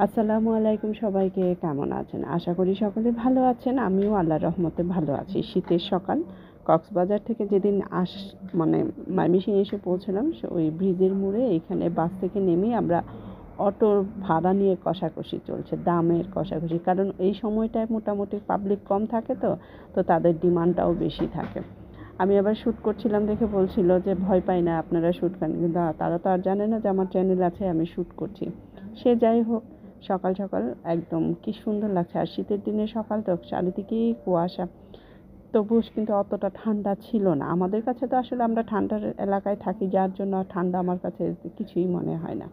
আসসালামু আলাইকুম, সবাইকে কেমন আছেন? আশা করি সকলে ভালো আছেন। আমিও আল্লাহর রহমতে ভালো আছি। শীতের সকাল, কক্সবাজার থেকে যেদিন মানে ময়মনসিংহ এসে পৌঁছলাম, ওই ব্রিজের মোড়ে এখানে বাস থেকে নেমেই আমরা অটোর ভাড়া নিয়ে কষাকষি চলছে, দামের কষাকষি। কারণ এই সময়টায় মোটামুটি পাবলিক কম থাকে, তো তাদের ডিমান্ডটাও বেশি থাকে। আমি আবার শ্যুট করছিলাম দেখে বলছিল যে ভয় পাই না, আপনারা শ্যুট করেন, কিন্তু তারা তো আর জানে না যে আমার চ্যানেল আছে, আমি শ্যুট করছি। সে যাই হোক, সকাল সকাল একদম কি সুন্দর লাগছে। আর শীতের দিনে সকাল তো চারিদিকেই কুয়াশা, তবুও কিন্তু অতটা ঠান্ডা ছিল না আমাদের কাছে। তো আসলে আমরা ঠান্ডার এলাকায় থাকি, যার জন্য ঠান্ডা আমার কাছে কিছুই মনে হয় না।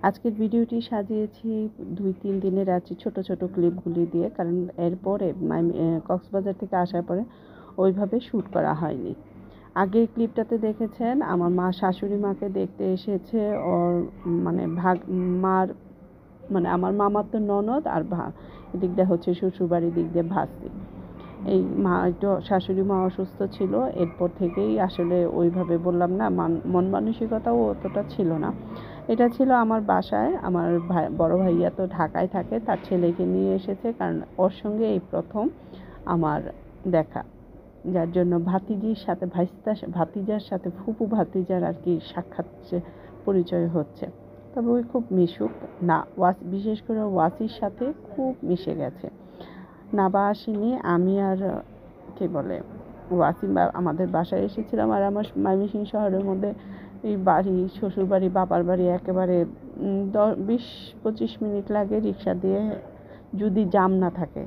আজকের ভিডিওটি সাজিয়েছি 2-3 দিনের আছে ছোট ছোট ক্লিপগুলি দিয়ে, কারণ এরপরে কক্সবাজার থেকে আসার পরে ওইভাবে শ্যুট করা হয়নি। আগের ক্লিপটাতে দেখেছেন আমার মা শাশুড়ি মাকে দেখতে এসেছে, ওর মানে মার মানে আমার মামার তো ননদ, আর এদিক দিয়ে হচ্ছে শ্বশুরবাড়ির দিক দিয়ে ভাস্তি। এই মা একটু শাশুড়ি মা অসুস্থ ছিল, এরপর থেকেই আসলে ওইভাবে বললাম না, মন মানসিকতাও অতটা ছিল না। এটা ছিল আমার বাসায়, আমার বড় ভাইয়া তো ঢাকায় থাকে, তার ছেলেকে নিয়ে এসেছে, কারণ ওর সঙ্গে এই প্রথম আমার দেখা, যার জন্য ভাতিজার সাথে ফুপু ভাতিজার আর কি সাক্ষাৎ পরিচয় হচ্ছে। তবে ওই খুব মিশুক না, বিশেষ করে ওয়াসির সাথে খুব মিশে গেছে। নাবা আসেনি, আমি আর কি বলে ওয়াসিম আমাদের বাসায় এসেছিলাম। আর আমার ময়মনসিংহ শহরের মধ্যে এই বাড়ি, শ্বশুরবাড়ি, বাবার বাড়ি একেবারে 20-25 মিনিট লাগে রিক্সা দিয়ে, যদি জ্যাম না থাকে,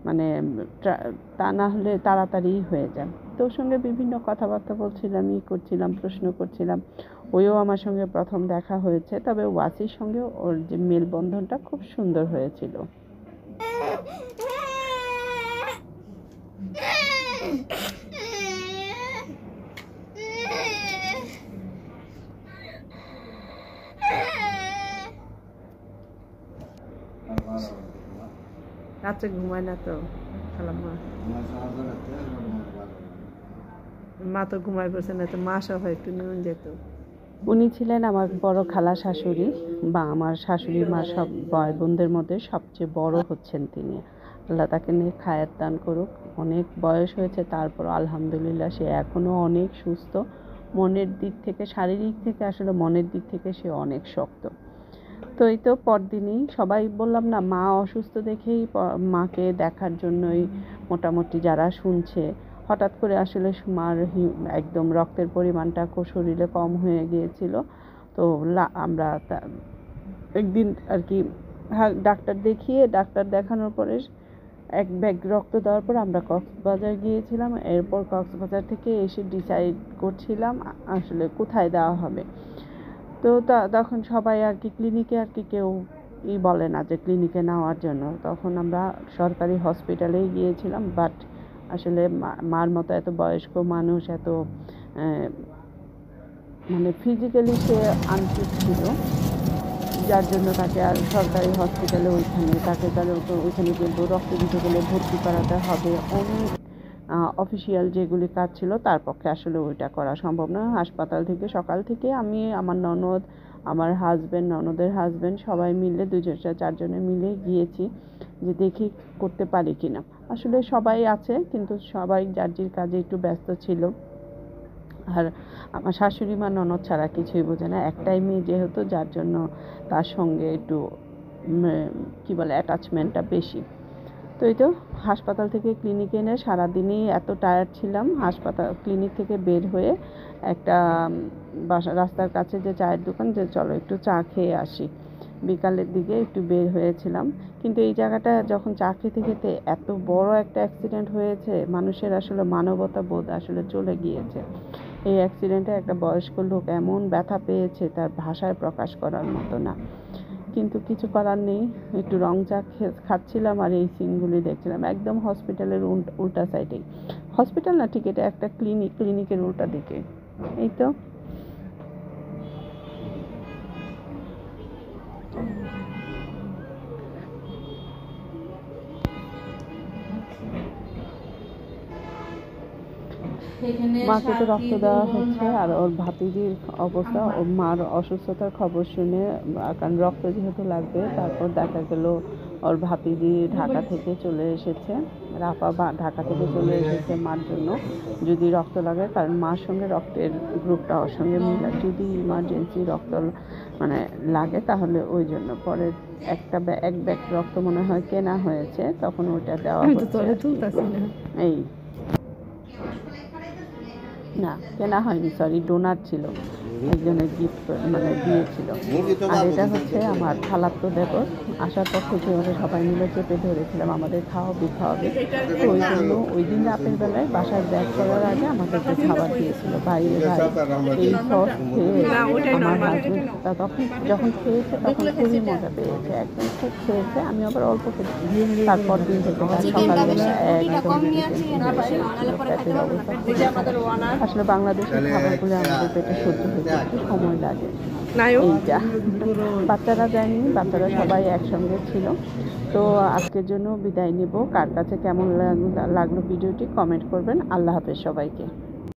মানে তা না হলে তাড়াতাড়ি হয়ে যায়। তো ওর সঙ্গে বিভিন্ন কথাবার্তা বলছিলাম, করছিলাম, প্রশ্ন করছিলাম। ওইও আমার সঙ্গে প্রথম দেখা হয়েছে, তবে ওয়াসির সঙ্গে ওর যে মেলবন্ধনটা খুব সুন্দর হয়েছিল। রাত্রে ঘুমায় না তো মা তো ঘুমায় পড়ছে না, তো মা সহ একটু নুন যেত। উনি ছিলেন আমার বড় খালা শাশুড়ি, বা আমার শাশুড়ি মা সব ভাই বোনদের মধ্যে সবচেয়ে বড় হচ্ছেন তিনি। আল্লাহ তাকে নিয়ে খায়াত দান করুক। অনেক বয়স হয়েছে, তারপর আলহামদুলিল্লাহ সে এখনও অনেক সুস্থ। মনের দিক থেকে, শারীরিক থেকে, আসলে মনের দিক থেকে সে অনেক শক্ত। তো এই তো পরদিনই সবাই বললাম না, মা অসুস্থ দেখেই মাকে দেখার জন্যই মোটামুটি যারা শুনছে, হঠাৎ করে আসলে মার একদম রক্তের পরিমাণটা শরীরে কম হয়ে গিয়েছিল। তো আমরা একদিন আর কি ডাক্তার দেখানোর পরে এক ব্যাগ রক্ত দেওয়ার পর আমরা কক্সবাজার গিয়েছিলাম। এরপর কক্সবাজার থেকে এসে ডিসাইড করছিলাম আসলে কোথায় দেওয়া হবে। তো তখন সবাই আর কি ক্লিনিকে আর কি কেউ বলে না যে ক্লিনিকে নেওয়ার জন্য, তখন আমরা সরকারি হসপিটালেই গিয়েছিলাম। বাট আসলে মার মতো এত বয়স্ক মানুষ, এত মানে ফিজিক্যালি সে আনফিট ছিল, যার জন্য তাকে আর সরকারি হসপিটালে ওইখানে কিন্তু রক্ত দিতে গেলে ভর্তি করাতে হবে, অনেক অফিসিয়াল যেগুলি কাজ ছিল, তার পক্ষে আসলে ওইটা করা সম্ভব না। হাসপাতাল থেকে সকাল থেকে আমি, আমার ননদ, আমার হাজব্যান্ড, ননদের হাজব্যান্ড সবাই মিলে 2-4 জনে মিলে গিয়েছি যে দেখি করতে পারি কিনা। আসলে সবাই আছে, কিন্তু সবাই যার যার কাজে একটু ব্যস্ত ছিল। আর আমার শাশুড়ি মা ননদ ছাড়া কিছুই বোঝে না, একটাই মেয়ে যেহেতু, যার জন্য তার সঙ্গে একটু কি বলে অ্যাটাচমেন্টটা বেশি। তো এই তো হাসপাতাল থেকে ক্লিনিকে এনে সারাদিনই এত টায়ার্ড ছিলাম। ক্লিনিক থেকে বের হয়ে একটা রাস্তার কাছে যে চায়ের দোকান, যে চলো একটু চা খেয়ে আসি, বিকালের দিকে একটু বের হয়েছিলাম। কিন্তু এই জায়গাটা যখন চা খেতে খেতে এত বড় একটা অ্যাক্সিডেন্ট হয়েছে, মানুষের আসলে মানবতা বোধ আসলে চলে গিয়েছে। এই অ্যাক্সিডেন্টে একটা বয়স্ক লোক এমন ব্যথা পেয়েছে, তার ভাষায় প্রকাশ করার মতো না। কিন্তু কিছু করার নেই, একটু রং চা খাচ্ছিলাম আর এই সিনগুলি দেখছিলাম, একদম হসপিটালের উল্টা সাইডেই। হসপিটাল না, ঠিক এটা একটা ক্লিনিকের উল্টা দিকে। এই তো মাকে তো রক্ত দেওয়া হচ্ছে। আর ওর ভাতিজির অবস্থা, ওর মার অসুস্থতার খবর শুনে, কারণ রক্ত যেহেতু লাগবে, তারপর দেখা গেল ওর ভাতিজি ঢাকা থেকে চলে এসেছে, রাফা ঢাকা থেকে চলে এসেছে মার জন্য যদি রক্ত লাগে, কারণ মার সঙ্গে রক্তের গ্রুপটা ওর সঙ্গে মিলে, যদি ইমার্জেন্সি রক্ত মানে লাগে তাহলে ওই জন্য পরে এক ব্যাগ রক্ত মনে হয় কেনা হয়েছে, তখন ওইটা দেওয়া হচ্ছে। এই না, কেনা হয়নি, সরি, ডোনার ছিল, একজনের গিফট মানে দিয়েছিল। আর এটা হচ্ছে আমার খালাতো দেবর, আসার পর থেকে ওরা সবাই মিলে চেপে ধরেছিলাম আমাদের খাওয়াবি। তো ওই জন্য ওই দিন রাতের বেলায় বাসায় ব্যাক করার আগে আমাদেরকে খাবার দিয়েছিল বাইরে। ভাই এই সস খেয়ে আমার হাজবেন্ড তখন যখন খেয়েছে তখন খুবই মজা পেয়েছে, একদম খুব খেয়েছে। আমি আবার অল্প খেয়েছি। তারপর দিন থেকে তার সকালবেলা একদম পেটের অবস্থা। আসলে বাংলাদেশের খাবারগুলো আমাদের পেটে সহ্য হতে একটু সময় লাগে। এইটা বাচ্চারা যায়নি, বাচ্চারা সবাই একসঙ্গে ছিল। তো আজকের জন্য বিদায় নেব। কার কাছে কেমন লাগলো ভিডিওটি কমেন্ট করবেন। আল্লাহ হাফেজ সবাইকে।